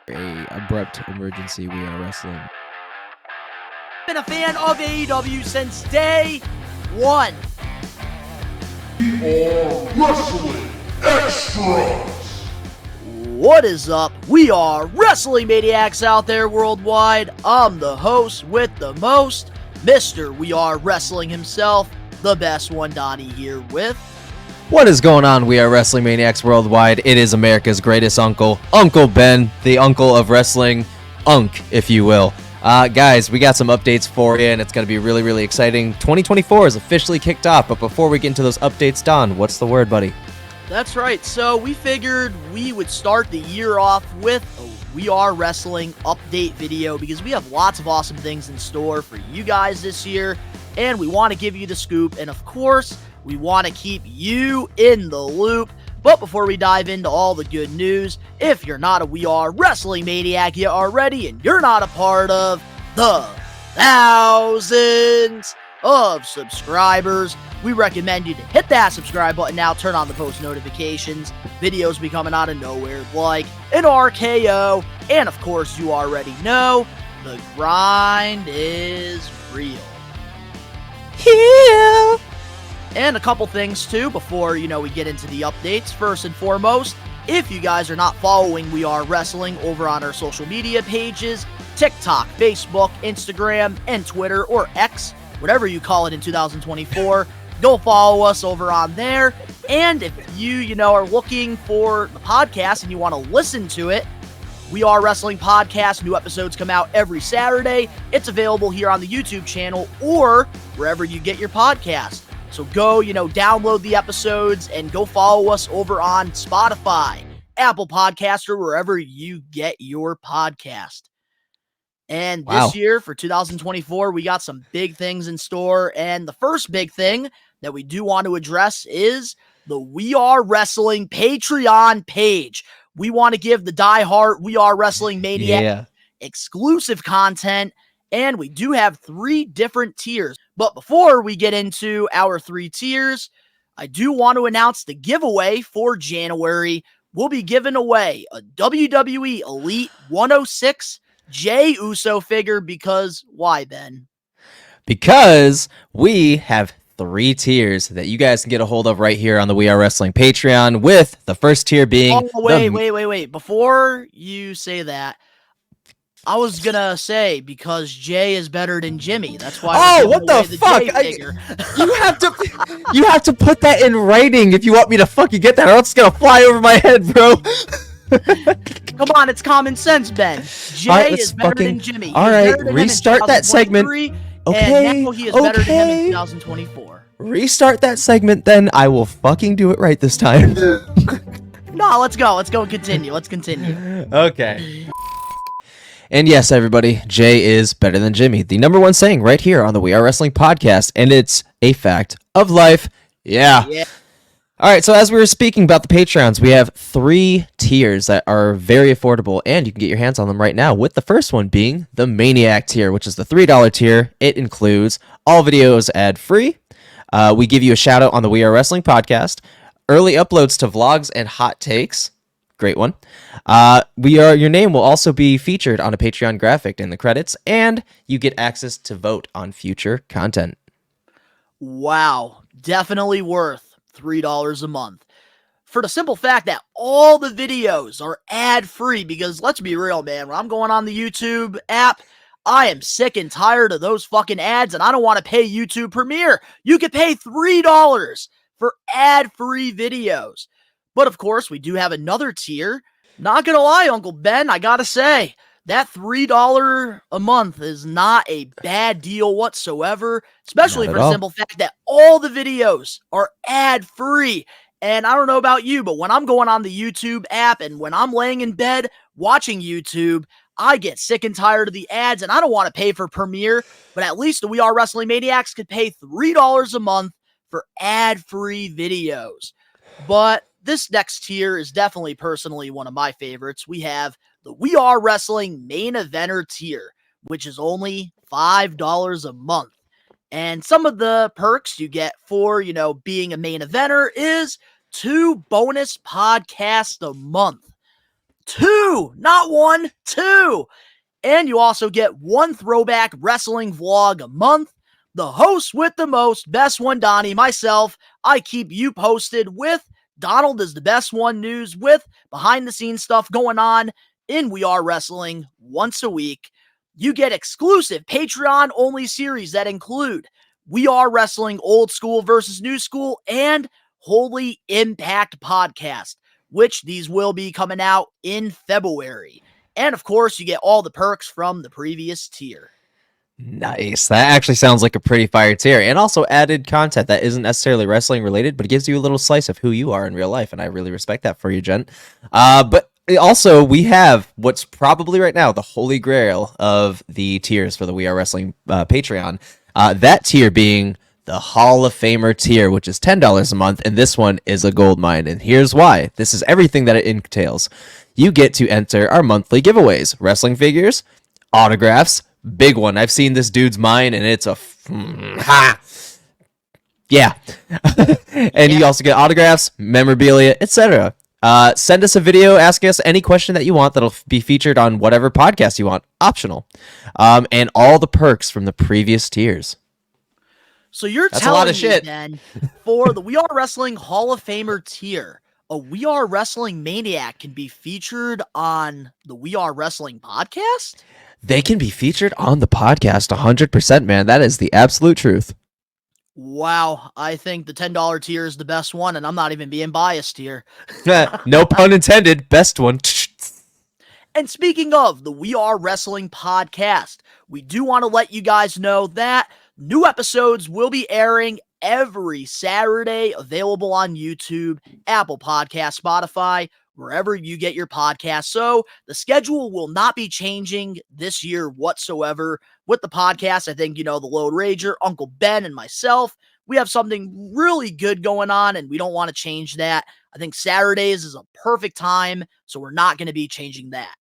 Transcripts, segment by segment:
a abrupt emergency. We are wrestling. Been a fan of AEW since day one. We are Wrestling Extras! What is up? We are Wrestling Maniacs out there worldwide. I'm the host with the most, Mr. We Are Wrestling himself, the best one, Donnie, here with. What is going on? We are Wrestling Maniacs Worldwide. It is America's greatest uncle, Uncle Ben, the uncle of wrestling, Unk, if you will. Guys, we got some updates for you, and it's going to be really, really exciting. 2024 is officially kicked off, but before we get into those updates, Don, what's the word, buddy? That's right. So we figured we would start the year off with a We Are Wrestling update video because we have lots of awesome things in store for you guys this year, and we want to give you the scoop, and of course, we want to keep you in the loop. But before we dive into all the good news, if you're not a We Are Wrestling Maniac yet already, and you're not a part of the thousands of subscribers, we recommend you to hit that subscribe button now, turn on the post notifications, videos be coming out of nowhere like an RKO, and of course you already know, the grind is real. Yeah. And a couple things too before, we get into the updates. First and foremost, if you guys are not following We Are Wrestling over on our social media pages, TikTok, Facebook, Instagram, and Twitter, or X, whatever you call it in 2024, go follow us over on there. And if you, are looking for the podcast and you want to listen to it, We Are Wrestling Podcast, new episodes come out every Saturday. It's available here on the YouTube channel or wherever you get your podcast. So go, download the episodes and go follow us over on Spotify, Apple Podcast, or wherever you get your podcast. And this year, for 2024, we got some big things in store. And the first big thing that we do want to address is the We Are Wrestling Patreon page. We want to give the diehard We Are Wrestling Maniac exclusive content. And we do have 3 different tiers. But before we get into our 3 tiers, I do want to announce the giveaway for January. We'll be giving away a WWE Elite 106 Jey Uso figure because why, Ben? Because we have 3 tiers that you guys can get a hold of right here on the We Are Wrestling Patreon, with the first tier being... Oh, wait. Before you say that, I was gonna say because Jay is better than Jimmy. That's why. Oh, what the fuck! You have to put that in writing if you want me to fucking get that, or else it's gonna fly over my head, bro. Come on, it's common sense, Ben. Jay is better than Jimmy. All right, restart that segment. Okay. And now he is better than him in 2024. Restart that segment, then I will fucking do it right this time. No, let's go. Let's continue. Okay. And yes, everybody, Jay is better than Jimmy. The number one saying right here on the We Are Wrestling podcast, and it's a fact of life. Yeah. All right, so as we were speaking about the Patreons, we have 3 tiers that are very affordable, and you can get your hands on them right now, with the first one being the Maniac tier, which is the $3 tier. It includes all videos ad-free. We give you a shout-out on the We Are Wrestling podcast, early uploads to vlogs and hot takes. Great one. Your name will also be featured on a Patreon graphic in the credits, and you get access to vote on future content. Wow, definitely worth $3 a month. For the simple fact that all the videos are ad-free, because let's be real, man, when I'm going on the YouTube app, I am sick and tired of those fucking ads, and I don't want to pay YouTube Premiere. You could pay $3 for ad-free videos. But of course, we do have another tier. Not gonna lie, Uncle Ben, I gotta say, that $3 a month is not a bad deal whatsoever, especially for the simple fact that all the videos are ad-free. And I don't know about you, but when I'm going on the YouTube app and when I'm laying in bed watching YouTube, I get sick and tired of the ads, and I don't want to pay for Premiere, but at least the We Are Wrestling Maniacs could pay $3 a month for ad-free videos. But this next tier is definitely personally one of my favorites. We have the We Are Wrestling Main Eventer tier, which is only $5 a month. And some of the perks you get for, being a main eventer is 2 bonus podcasts a month. 2, not 1, 2. And you also get 1 throwback wrestling vlog a month. The host with the most, best one, Donnie, myself, I keep you posted with. Donald is the best one news with behind the scenes stuff going on in We Are Wrestling once a week. You get exclusive Patreon only series that include We Are Wrestling Old School versus New School and Holy Impact Podcast, which these will be coming out in February. And of course, you get all the perks from the previous tier. Nice. That actually sounds like a pretty fire tier, and also added content that isn't necessarily wrestling related, but it gives you a little slice of who you are in real life, and I really respect that for you, gent. But also, we have what's probably right now the holy grail of the tiers for the We Are Wrestling Patreon. That tier being the Hall of Famer tier, which is $10 a month, and this one is a gold mine. And here's why. This is everything that it entails. You get to enter our monthly giveaways, wrestling figures, autographs, big one. I've seen this dude's mine, and it's a yeah. And you also get autographs, memorabilia, etc. Send us a video asking us any question that you want that'll be featured on whatever podcast you want, optional. And all the perks from the previous tiers. So you're That's a lot telling of me shit. then, for the We Are Wrestling Hall of Famer tier, a We Are Wrestling Maniac can be featured on the We Are Wrestling podcast? They can be featured on the podcast 100%, man. That is the absolute truth. Wow, I think the $10 tier is the best one, and I'm not even being biased here. No pun intended. Best one. And speaking of the We Are Wrestling podcast, we do want to let you guys know that new episodes will be airing every Saturday, available on YouTube, Apple Podcasts, Spotify, wherever you get your podcast. So the schedule will not be changing this year whatsoever with the podcast. I think, the Lone Rager, Uncle Ben, and myself, we have something really good going on, and we don't want to change that. I think Saturdays is a perfect time, so we're not going to be changing that.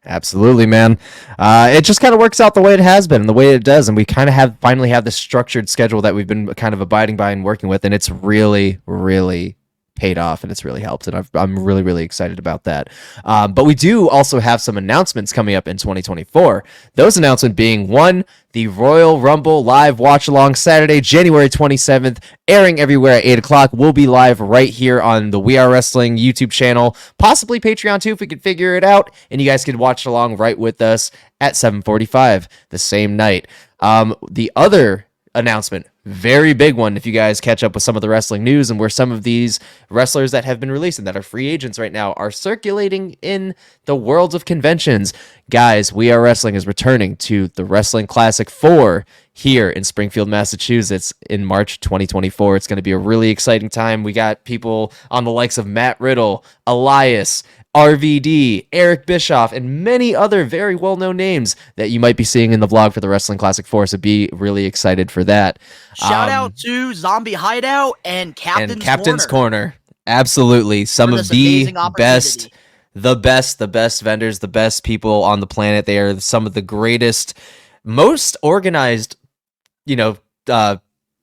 Absolutely, man. It just kind of works out the way it has been and the way it does, and we kind of finally have this structured schedule that we've been kind of abiding by and working with, and it's really, really paid off, and it's really helped, and I'm really, really excited about that. But we do also have some announcements coming up in 2024. Those announcements being, one, the Royal Rumble live watch along Saturday, January 27th, airing everywhere at 8 o'clock. We'll be live right here on the We Are Wrestling YouTube channel, possibly Patreon too if we could figure it out, and you guys could watch along right with us at 7:45 the same night. The other announcement, very big one, if you guys catch up with some of the wrestling news and where some of these wrestlers that have been released and that are free agents right now are circulating in the worlds of conventions. Guys, We Are Wrestling is returning to the Wrestling Classic 4 here in Springfield, Massachusetts in March 2024. It's going to be a really exciting time. We got people on the likes of Matt Riddle, Elias, RVD, Eric Bischoff, and many other very well-known names that you might be seeing in the vlog for the Wrestling Classic 4, so be really excited for that. Shout out to Zombie Hideout and Captain's Corner. Absolutely. Some of the best vendors, the best people on the planet. They are some of the greatest, most organized,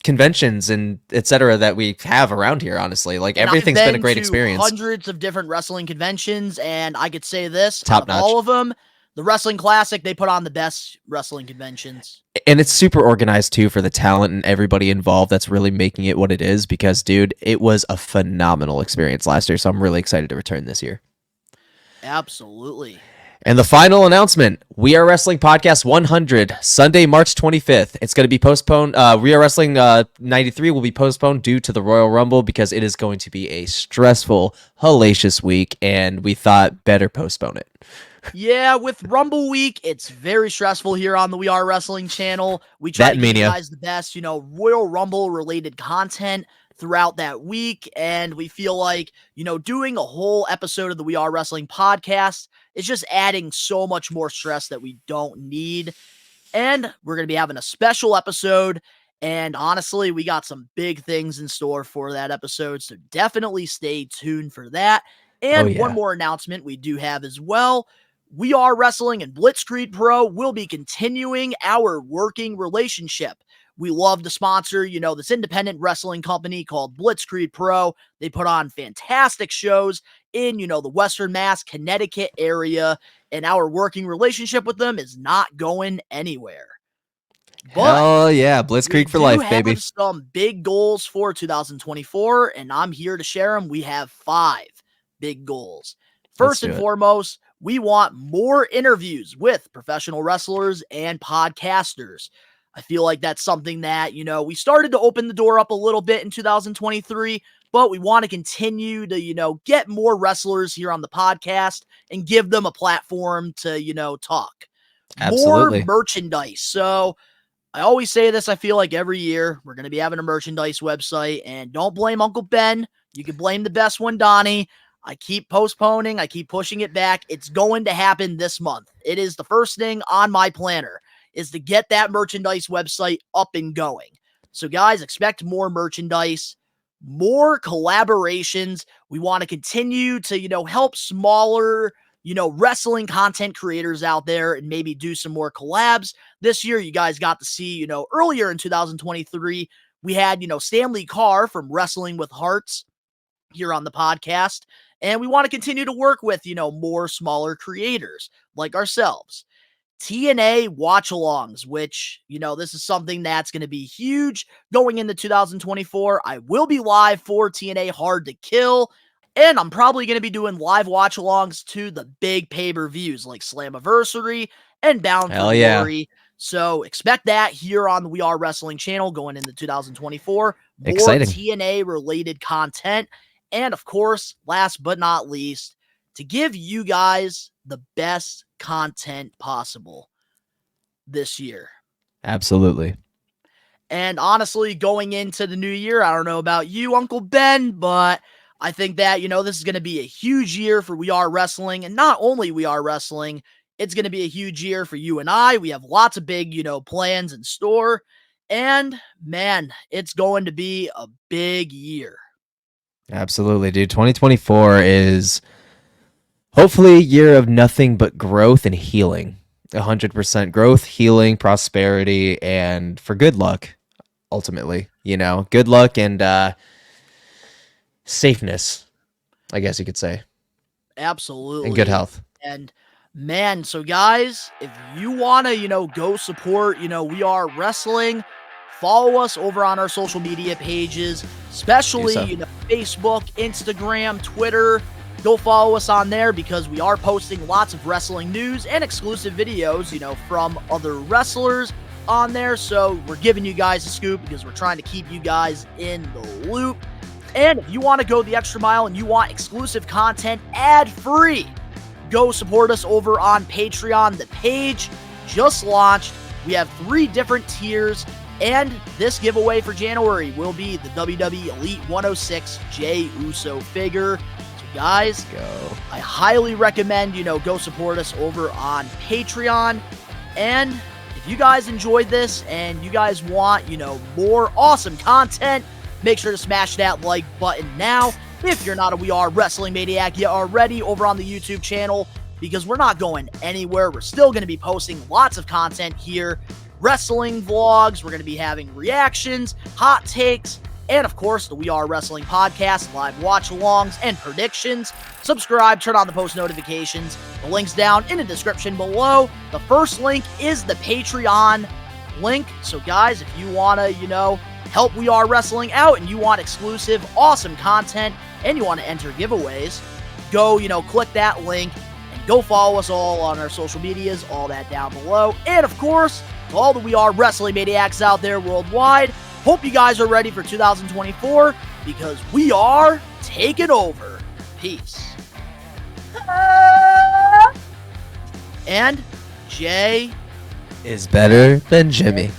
conventions and etc. that we have around here, honestly. Like, and everything's been a great experience. Hundreds of different wrestling conventions, and I could say this, top notch. All of them, the Wrestling Classic, they put on the best wrestling conventions. And it's super organized too for the talent and everybody involved that's really making it what it is, because dude, it was a phenomenal experience last year, so I'm really excited to return this year. Absolutely. And the final announcement, We Are Wrestling Podcast 100, Sunday, March 25th. It's going to be postponed. We Are Wrestling 93 will be postponed due to the Royal Rumble because it is going to be a stressful, hellacious week, and we thought better postpone it. Yeah, with Rumble Week, it's very stressful here on the We Are Wrestling channel. We try to give you guys the best, Royal Rumble related content throughout that week, and we feel like, doing a whole episode of the We Are Wrestling podcast is just adding so much more stress that we don't need. And we're going to be having a special episode, and honestly, we got some big things in store for that episode, so definitely stay tuned for that. And one more announcement we do have as well. We Are Wrestling and Blitzkrieg Pro will be continuing our working relationship. We love to sponsor, this independent wrestling company called Blitzkrieg Pro. They put on fantastic shows in, the Western Mass, Connecticut area, and our working relationship with them is not going anywhere. But Hell yeah, we Blitzkrieg for do life, have baby. some big goals for 2024, and I'm here to share them. We have 5 big goals. Let's First do and it. foremost, we want more interviews with professional wrestlers and podcasters. I feel like that's something that, we started to open the door up a little bit in 2023, but we want to continue to, get more wrestlers here on the podcast and give them a platform to, talk. More Absolutely. merchandise. So, I always say this, I feel like every year we're going to be having a merchandise website, and don't blame Uncle Ben. You can blame the best one, Donnie. I keep postponing. I keep pushing it back. It's going to happen this month. It is the first thing on my planner is to get that merchandise website up and going. So guys, expect more merchandise, more collaborations. We want to continue to, help smaller, wrestling content creators out there and maybe do some more collabs. This year, you guys got to see, earlier in 2023, we had, Stanley Carr from Wrestling with Hearts here on the podcast. And we want to continue to work with, more smaller creators like ourselves. TNA watch-alongs, which, this is something that's going to be huge going into 2024. I will be live for TNA Hard to Kill. And I'm probably going to be doing live watch-alongs to the big pay-per-views like Slammiversary and Bound Hell for yeah. Glory. So expect that here on the We Are Wrestling channel going into 2024. More Exciting. TNA-related content. And, of course, last but not least, to give you guys the best content possible this year. Absolutely. And honestly, going into the new year, I don't know about you, Uncle Ben, but I think that, this is going to be a huge year for We Are Wrestling. And not only We Are Wrestling, it's going to be a huge year for you and I. We have lots of big, plans in store. And, man, it's going to be a big year. Absolutely, dude. 2024 is hopefully a year of nothing but growth and healing. 100% growth, healing, prosperity, and for good luck, ultimately. Good luck and safeness, I guess you could say. Absolutely. And good health. And man, so guys, if you want to, go support, We Are Wrestling, follow us over on our social media pages, especially, Facebook, Instagram, Twitter. Go follow us on there because we are posting lots of wrestling news and exclusive videos, from other wrestlers on there. So we're giving you guys a scoop because we're trying to keep you guys in the loop. And if you want to go the extra mile and you want exclusive content ad-free, go support us over on Patreon. The page just launched. We have 3 different tiers, and this giveaway for January will be the WWE Elite 106 Jey Uso figure. So guys, I highly recommend, go support us over on Patreon. And if you guys enjoyed this and you guys want, more awesome content, make sure to smash that like button now. If you're not a We Are Wrestling Maniac yet already over on the YouTube channel, because we're not going anywhere. We're still going to be posting lots of content here. Wrestling vlogs. We're going to be having reactions, hot takes, and of course, the We Are Wrestling podcast, live watch-alongs, and predictions. Subscribe, turn on the post notifications. The link's down in the description below. The first link is the Patreon link. So guys, if you want to, help We Are Wrestling out and you want exclusive, awesome content, and you want to enter giveaways, go, click that link and go follow us all on our social medias, all that down below. And of course, to all the We Are Wrestling Maniacs out there worldwide, hope you guys are ready for 2024 because we are taking over. Peace. And Jay is better than Jimmy.